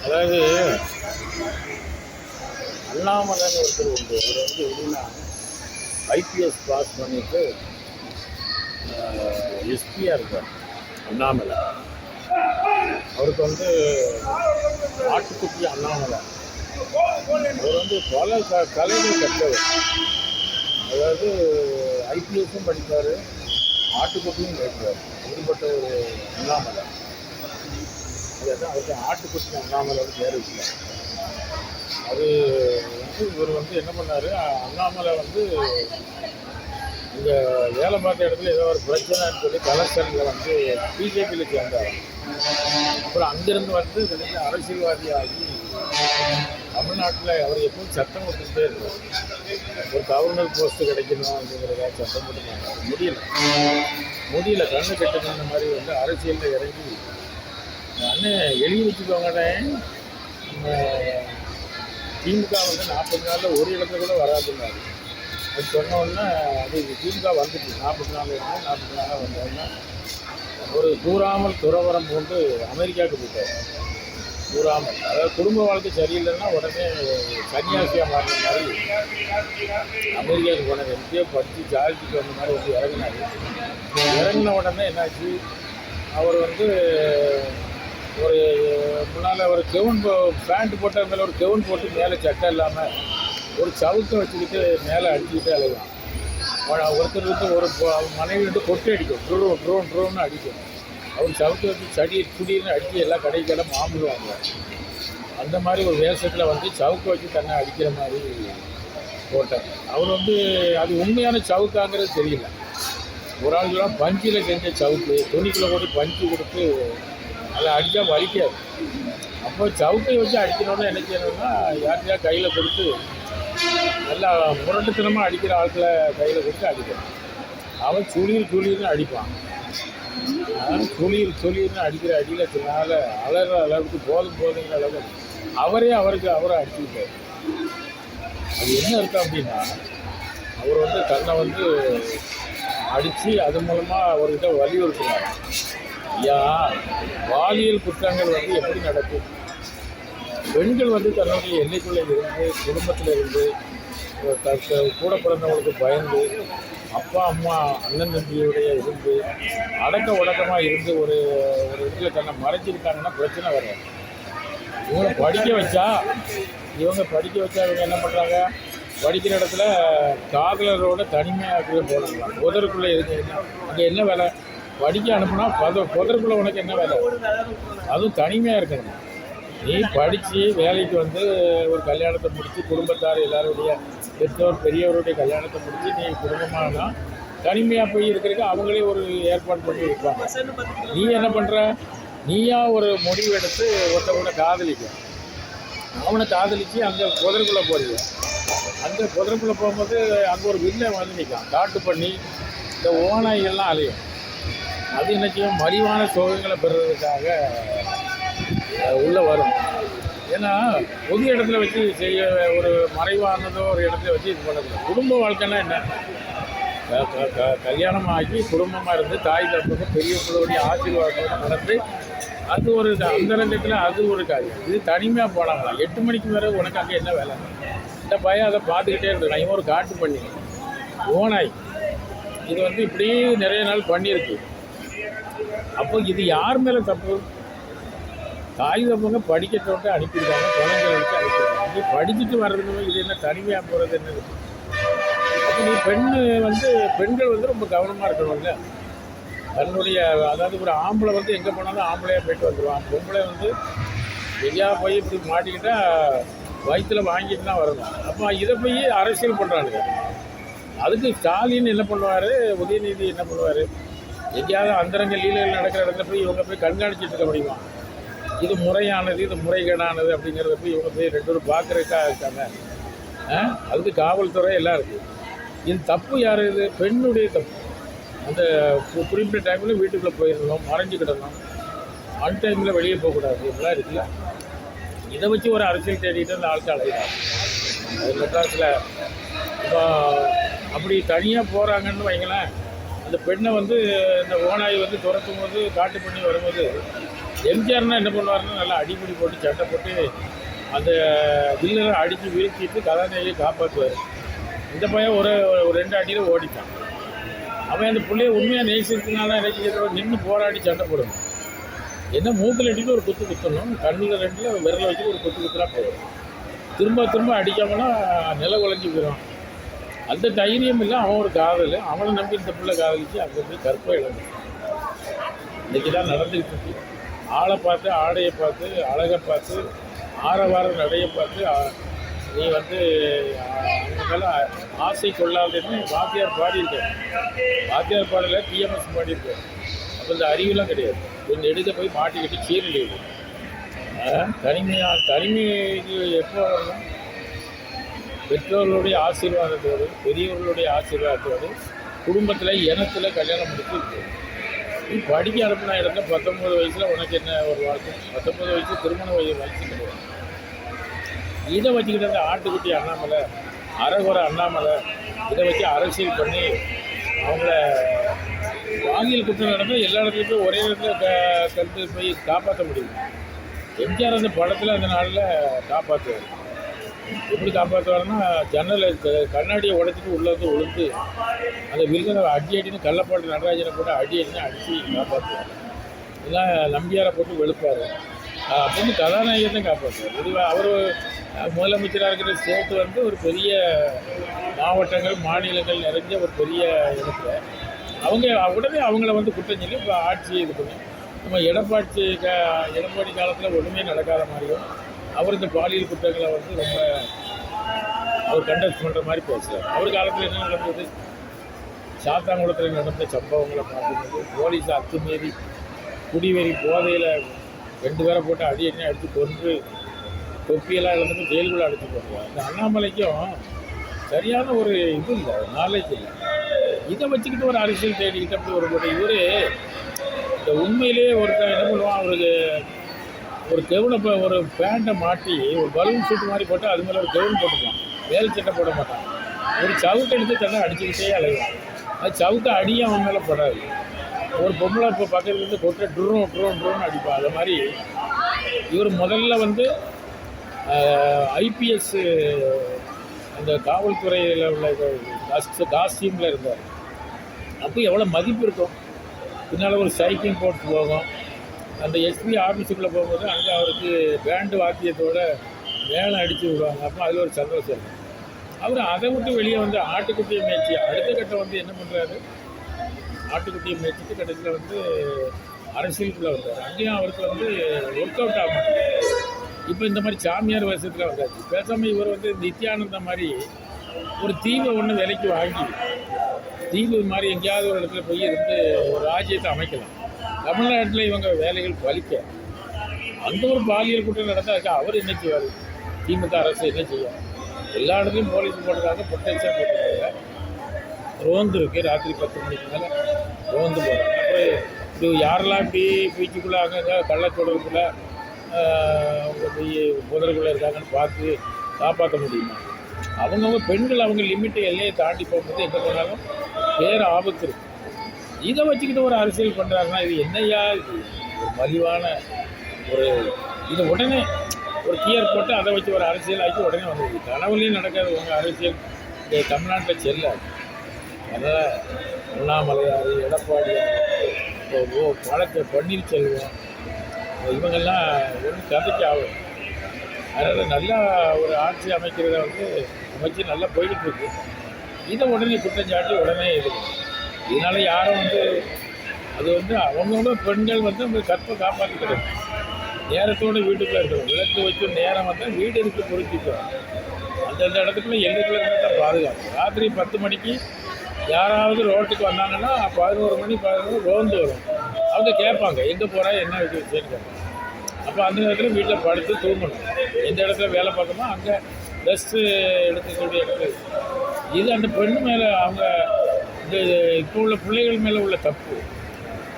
அதாவது அண்ணாமலைன்னு ஒருத்தர் உண்டு. அவர் வந்து எப்படின்னா ஐபிஎஸ் பாஸ் பண்ணிட்டு எஸ்பியாக இருக்கார் அண்ணாமலை. அவருக்கு வந்து ஆட்டுக்குட்டி அண்ணாமலை. அவர் வந்து பல கலைகள் கற்றவர். அதாவது ஐபிஎஸும் படிப்பார், ஆட்டுக்குட்டியும் கேட்கிறார். அப்படிப்பட்ட ஒரு அண்ணாமலை. அதுதான் அவருக்கு ஆட்டுக்குட்டி அண்ணாமலை பேர் வைக்கிறார். அது வந்து இவர் வந்து என்ன பண்ணார், அண்ணாமலை வந்து இங்கே வேலை பார்த்த இடத்துல ஏதோ ஒரு பிரச்சனைன்னு சொல்லி கலெக்டரில் வந்து பிஜேபியில் சேர்ந்தார். அப்புறம் அங்கேருந்து வந்து அரசியல்வாதி ஆகி தமிழ்நாட்டில் அவர் எப்பவும் சட்டம் போட்டுக்கிட்டே இருந்தார். ஒரு கவர்னர் போஸ்ட்டு கிடைக்கணும் அப்படிங்கிறதா சட்டம் போட்டுருந்தாங்க. முடியல கண்ணு கட்டுங்கிற மாதிரி வந்து அரசியலில் இறங்கி அண்ணன் எழுதி வச்சுக்கோங்கண்ணே, திமுக வந்து 40 நாளில் ஒரு இடத்துல கூட வராதுன்னாரு. அது சொன்னோன்னா அது திமுக வந்துட்டு 40 நாள் இருந்து 40 நாளாக வந்தோன்னா ஒரு கூறாமல் துறவரம் போட்டு அமெரிக்காவுக்கு போயிட்டார். கூறாமல், அதாவது குடும்ப வாழ்க்கை சரியில்லைன்னா உடனே சன்னியாசியாக மாறின மாதிரி அமெரிக்காவுக்கு போனார். எப்படியோ படித்து ஜாலிக்கு வந்த மாதிரி வந்து இறங்கினார். இறங்கின உடனே என்னாச்சு, அவர் வந்து ஒரு முன்னால் ஒரு கெவுன் பேண்ட் போட்ட மேலே ஒரு கெவுன் போட்டு மேலே சட்டை இல்லாமல் ஒரு சவுக்கை வச்சுக்கிட்டு மேலே அடிச்சுக்கிட்டே அழைக்கலாம். ஒருத்தர் வந்து ஒரு மனைவி வந்து கொட்டை அடிக்கும், ட்ரோன்னு அடிக்கும். அவர் சவுக்கை வச்சு சடி குடின்னு அடித்து எல்லா கடைக்கெல்லாம் மாம்பழம் வாங்குவார். அந்த மாதிரி ஒரு வேஷத்தில் வந்து சவுக்கை வச்சு தன்னை அடிக்கிற மாதிரி போட்டார். அவர் வந்து அது உண்மையான சவுக்காங்கிறது தெரியல. ஒரு ஆளுலாம் பஞ்சில் செஞ்ச சவுக்கு, துணிக்குள்ளே கூட பஞ்சு கொடுத்து அதை அடித்தா வலிக்காது. அப்போ சவுக்கை வச்சு அடிக்கணும்னா என்ன செய்யணும்னா, யார்கிட்டயா கையில் கொடுத்து நல்லா முரட்டுத்தனமாக அடிக்கிற ஆட்களை கையில் கொடுத்து அடிக்கணும். அவன் சுளீர்னு அடிப்பான். சுளீர்னு அடிக்கிற அடியில் சின்னால அலற அளவுக்கு போதுங்கிற அளவுக்கு அவரை அடிச்சுக்கிட்டார். அது என்ன அர்த்தம் அப்படின்னா, அவர் வந்து தன்னை வந்து அடித்து அது மூலமாக அவர்கிட்ட வலியுறுத்தினார். ஐயா, பாலியல் குற்றங்கள் வந்து எப்படி நடக்கும்? பெண்கள் வந்து தன்னுடைய எல்லைக்குள்ளே இருந்து, குடும்பத்தில் இருந்து, கூட பிறந்தவங்களுக்கு பயந்து, அப்பா அம்மா அண்ணன் தம்பியுடைய இருந்து அடக்க உடக்கமாக இருந்து ஒரு இடத்துல தன்னை மறைச்சிருக்காங்கன்னா பிரச்சனை வராது. இவங்க படிக்க வச்சா இவங்க என்ன பண்ணுறாங்க, படிக்கிற இடத்துல காதலரோட தனிமையாக போனாங்களாம். புதருக்குள்ளே இருந்தீங்கன்னா அங்கே என்ன வேலை? படிக்க அனுப்புனா புதருக்குள்ளே உனக்கு என்ன வேலை? அதுவும் தனிமையாக இருக்கணும். நீ படித்து வேலைக்கு வந்து ஒரு கல்யாணத்தை முடித்து குடும்பத்தார் எல்லாருடைய பெற்றோர் பெரியவருடைய கல்யாணத்தை முடித்து நீ குடும்பமானா தனிமையாக போய் இருக்கிறதுக்கு அவங்களே ஒரு ஏற்பாடு பண்ணி வைப்பாங்க. நீ என்ன பண்ணுற, நீயா ஒரு முடிவு எடுத்து ஒருத்தவங்களை காதலிக்க, அவனை காதலித்து அங்கே புதருக்குள்ளே போறீங்க. அந்த புதருக்குள்ளே போகும்போது அங்கே ஒரு வில்லை வந்து நிற்கான், காட்டு பண்ணி இந்த ஓநாய்கள்லாம் அலையும். அது என்ன செய்யும், மலிவான சோகங்களை பெறுறதுக்காக உள்ளே வரும். ஏன்னா பொது இடத்துல வச்சு செய்ய ஒரு மறைவானதோ ஒரு இடத்துல வச்சு இது பண்ணக்கூடாது. குடும்ப வாழ்க்கைன்னா என்ன, கல்யாணம் ஆகி குடும்பமாக இருந்து தாய் தப்புக்கு பெரியவங்களுடைய ஆசீர்வாதத்தோடு நடந்து அது ஒரு அந்தரங்கத்தில் அது ஒரு காரியம். இது தனிமையாக போனாங்களா 8 மணிக்கு மேலே உனக்கு அங்கே என்ன வேலை? இந்த பையன் அதை பார்த்துக்கிட்டே இருந்தேன். இவன் ஒரு காட்டு பண்ணி ஓனாய் இது வந்து இப்படி நிறைய நாள் பண்ணியிருக்கு. அப்போ இது யார் மேலே தப்பு? தாய் தப்புங்க படிக்கட்டோட்டு அனுப்பியிருக்காங்க, குழந்தைகளை வச்சு அனுப்பியிருக்காங்க. இது படிச்சுட்டு வர்றதுக்கு இது என்ன தனிமையாக போகிறது என்னது? அப்போ நீ பெண்கள் வந்து ரொம்ப கவனமாக இருக்கணும்ல. தன்னுடைய அதாவது ஒரு ஆம்பளை வந்து எங்கே போனாலும் ஆம்பளையாக போயிட்டு வந்துடுவான். பொம்பளை வந்து எங்கேயா போய் இப்படி மாட்டிக்கிட்டால் வயிற்றில் வாங்கிட்டு தான் வரணும். அப்போ இதை போய் அரசியல் பண்ணுறானுங்க. அதுக்கு ஸ்டாலின் என்ன பண்ணுவார், உதயநிதி என்ன பண்ணுவார், எங்கேயாவது அந்தரங்க லீலைகள் நடக்கிற இடத்துல போய் இவங்க போய் கண்காணிச்சிட்டு இருக்க முடியுமா? இது முறையானது, இது முறைகேடானது அப்படிங்கிறத போய் இவங்க போய் 2 பேரும் பார்க்குறதுக்காக இருக்காங்க. அதுக்கு காவல்துறை எல்லாம் இருக்குது. இது தப்பு யார்? இது பெண்ணுடைய தப்பு. அந்த குறிப்பிட்ட டைமில் வீட்டுக்குள்ளே போயிடணும், மறைஞ்சிக்கிடணும், அன் டைமில் வெளியே போகக்கூடாது, இதெல்லாம் இருக்குல்ல. இதை வச்சு ஒரு அரசியல் தேடிட்டு அந்த ஆட்கள் அழைக்கிறாங்க. அது மெட்ராஸில் இப்போ அப்படி தனியாக போகிறாங்கன்னு வைங்களேன். அந்த பெண்ணை வந்து இந்த ஓனாய் வந்து துரத்தும் போது காட்டு பண்ணி வரும்போது எம்ஜிஆர்னா என்ன பண்ணுவாருன்னா நல்லா அடிப்படி போட்டு சட்டை போட்டு அந்த வில்லரை அடித்து வீழ்த்திட்டு கதாநாயகியை காப்பாற்றுவார். இந்த பையன் ஒரு 2 அடியில் ஓடிட்டான். அவன் அந்த பிள்ளைய உண்மையாக நேசிக்கிறதுனால நின்று போராடி சண்டை போடணும். என்ன மூக்கில் அடித்து ஒரு குத்து குத்தணும், கண்ணில் 2 விரலை வச்சு ஒரு குத்து குத்துனா போதும். திரும்ப அடிக்காமலாம் நில குலைஞ்சி போயிடும். அந்த தைரியம் இல்லை. அவன் ஒரு காதல், அவனை நம்பி இந்த பிள்ளை காதலிச்சு அங்கே போய் கற்பை இழந்து. இன்றைக்கி தான் நடந்துக்கிட்டு இருக்கு. ஆளை பார்த்து, ஆடையை பார்த்து, அழகை பார்த்து, ஆரவார நடையை பார்த்து நீ வந்து அவங்களாம் ஆசை கொள்ளாதுன்னு வாத்தியார் பாடியிருக்கார். வாத்தியார் பாடல டிஎம்எஸ் பாடியிருக்கார். அப்போ இந்த அறிவுலாம் கிடையாது. கொஞ்சம் எடுக்க போய் மாட்டிக்கிட்டு சீரழிவு. தனிமைக்கு எப்போ வரணும்? பெற்றோர்களுடைய ஆசீர்வாதத்தோடு, பெரியவர்களுடைய ஆசீர்வாதத்தோடு, குடும்பத்தில் இனத்தில் கல்யாணம் முடிச்சு நீ படிக்க அனுப்பின இடத்துல 19 வயசில் உனக்கு என்ன ஒரு வாழ்க்கை? 19 வயசு திருமண வயசு கிடையாது. இதை வச்சுக்கிட்டு அந்த ஆட்டுக்குட்டி அண்ணாமலை, அரைகுறை அண்ணாமலை இதை வச்சு அரசியல் பண்ணி அவங்கள பாலியல் குற்றம் நடந்தால் எல்லா இடத்துலையும் ஒரே இடத்துல கருத்து போய் காப்பாற்ற முடியும். எம்ஜிஆர் அந்த படத்தில் அந்த நாளில் காப்பாற்றுவார். எப்படி காப்பாற்றுவாருன்னா, ஜன்னலில் கண்ணாடியை உடைச்சிட்டு உள்ளே வந்து விழுந்து அந்த வில்லனை அடின்னு கள்ளப்பாட்டு நடராஜனை போட்டு அடின்னு அடித்து காப்பாற்றுவார். இதெல்லாம் நம்பியாரை போட்டு வெளுப்பார். அப்படின்னு கதாநாயகர் தான் காப்பாற்றுவார். இது அவர் முதலமைச்சராக இருக்கிற ஸ்டேட்டு வந்து ஒரு பெரிய மாவட்டங்கள், மாநிலங்கள் நிறைஞ்ச ஒரு பெரிய இடத்துல அவங்க உடனே அவங்கள வந்து குற்றம் சொல்லி இப்போ ஆட்சியை இது பண்ணி நம்ம எடப்பாடி காலத்தில் ஒன்றுமே நடக்காத மாதிரியும் அவர் இந்த பாலியல் குற்றங்களை வந்து ரொம்ப அவர் கண்டக்ட் பண்ணுற மாதிரி பேசுகிறார். அவர் காலத்தில் என்ன நடந்தது? சாத்தாங்குளத்தில் நடந்த சம்பவங்களை பார்க்கும்போது போலீஸை அத்துமீறி குடிவெறி போதையில் 2 பேரை போட்டு அடித்து கொன்று தொப்பியெல்லாம் இழந்து ஜெயிலுக்குள்ளே அடித்து போடுவாங்க. இந்த அண்ணாமலைக்கும் சரியான ஒரு இது இல்லை, நாலேஜ் இல்லை. இதை வச்சுக்கிட்டு ஒரு அரசியல் தேடிக்கிட்டு அப்படி ஒரு இவர் இந்த உண்மையிலே ஒருத்தர் என்ன பண்ணுவான், அவருக்கு ஒரு கெவுனை ஒரு பேண்ட்டை மாட்டி ஒரு பலூன் சூட்டு மாதிரி போட்டு அது மேலே ஒரு கெவுன் போட்டுக்கலாம், வேறு சட்டை போட மாட்டான். ஒரு சவுட்டை எடுத்து தன்னை அடிச்சுக்கிட்டே அலைவான். அது சவுட்டை அடியும் அவன் மேலே படாது. ஒரு பொம்பளை இப்போ பக்கத்தில் இருந்து கொட்டை ட்ரோன்னு அடிப்பான். அது மாதிரி இவர் முதல்ல வந்து ஐபிஎஸ் அந்த காவல்துறையில் உள்ள காஸ்டியூமில் இருந்தார். அப்போ எவ்வளோ மதிப்பு இருக்கும். பின்னால் ஒரு சைக்கிள் போட்டு போகும். அந்த எஸ்பி ஆஃபீஸுக்குள்ளே போகும்போது அங்கே அவருக்கு பேண்டு வாத்தியத்தோடு மேலே அடித்து விடுவாங்க. அப்போ அதில் ஒரு சந்தோஷம் இருக்கும். அவர் அதை விட்டு வெளியே வந்து ஆட்டுக்குட்டியை மேய்ச்சி அடுத்த கட்டம் வந்து என்ன பண்ணுறாரு, ஆட்டுக்குட்டியை மேய்ச்சிட்டு கடைசியில் வந்து அரசியலுக்குள்ளே வந்தார். அங்கேயும் அவருக்கு வந்து ஒர்க் அவுட் ஆக மாட்டேங்குது. இப்போ இந்த மாதிரி சாமியார் வருஷத்தில் வந்தாச்சு. பேசாமல் இவர் வந்து நித்யானந்த மாதிரி ஒரு தீவை ஒன்று விலைக்கு வாங்கி தீவு மாதிரி எங்கேயாவது ஒரு இடத்துல போய் இருந்து ஒரு ராஜ்யத்தை அமைக்கலாம். தமிழ்நாட்டில் இவங்க வேலைகள் பலிக்க அந்த ஒரு பாலியல் குற்றம் நடந்தாக்க அவர் என்ன செய்வார்? திமுக அரசு என்ன செய்யும்? எல்லா இடத்துலையும் போலீஸ் போட்டிருக்காங்க, ப்ரொடெக்ஷன் போட்டிருக்காங்க, ரோந்து இருக்குது. ராத்திரி 10 மணிக்கு மேலே ரோந்து போகிறாங்க. அப்புறம் இப்படி யாரெல்லாம் இப்படி பீச்சுக்குள்ளே அங்கங்கே கள்ளத்தொடர்புக்குள்ளே அவங்க போய் புதருக்குள்ளே இருக்காங்கன்னு பார்த்து காப்பாற்ற முடியுமா? அவங்கவுங்க பெண்கள் அவங்க லிமிட்டு எல்லையை தாண்டி போகும்போது எங்கே போனாலும் வேறு ஆபத்து இருக்குது. இதை வச்சுக்கிட்டு ஒரு அரசியல் பண்ணுறாங்கன்னா இது என்னையா? இது ஒரு மலிவான ஒரு இதை உடனே ஒரு கியர் போட்டு அதை வச்சு ஒரு அரசியல் ஆக்கி உடனே வந்துடுது. கனவுலையும் நடக்காது உங்கள் அரசியல் இந்த தமிழ்நாட்டில் செல்லாது. அதனால் அண்ணாமலையார், எடப்பாடியார், பன்னீர்செல்வம் இவங்கெல்லாம் ஒன்றும் கதைக்கு ஆகும். அதனால் நல்லா ஒரு ஆட்சி அமைக்கிறத வந்து அமைச்சு நல்லா போய்கிட்டு இதை உடனே குற்றஞ்சாட்டி உடனே இது. இதனால் யாரும் வந்து அது வந்து அவங்களோட பெண்கள் வந்து அந்த கற்பை காப்பாற்றிக்கிறது. நேரத்தோடு வீட்டுக்குள்ளே இருக்கணும். விளக்கு வச்சு நேரம் வந்தால் வீடு இருக்கு பொறுத்திக்கும். அந்தந்த இடத்துக்குள்ளே எல்லைக்குள்ளே இருந்தால் தான் பாதுகாப்பு. ராத்திரி 10 மணிக்கு யாராவது ரோட்டுக்கு வந்தாங்கன்னா 11 மணி 11 ரோந்து வரும். அவங்க கேட்பாங்க எங்கே போகிறா என்ன விஷயம்னு கேட்பாங்க. அப்போ அந்த நேரத்தில் வீட்டில் படுத்து தூங்கணும். எந்த இடத்துல வேலை பார்க்கணுமோ அங்கே ரெஸ்ட்டு எடுக்கக்கூடிய இடத்துல இது அந்த பெண்ணு மேலே அவங்க இந்த இப்போ உள்ள பிள்ளைகள் மேலே உள்ள தப்பு.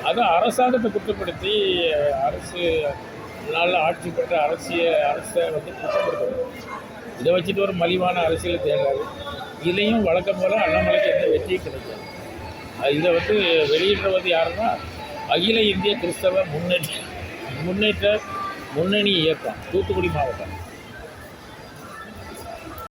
அதை அரசாங்கத்தை குற்றப்படுத்தி அரசு நல்ல ஆட்சி பெற்ற அரசை வந்து குற்றப்படுத்தணும். இதை வச்சுட்டு ஒரு மலிவான அரசியல் தேடாது. இதுலேயும் வழக்கம் போல் அண்ணாமலைக்கு எந்த வெற்றியும் கிடைக்கும். இதை வந்து வெளியிடுறது யாருன்னா அகில இந்திய கிறிஸ்தவ முன்னணி முன்னேற்ற முன்னணி இயக்கம் தூத்துக்குடி மாவட்டம்.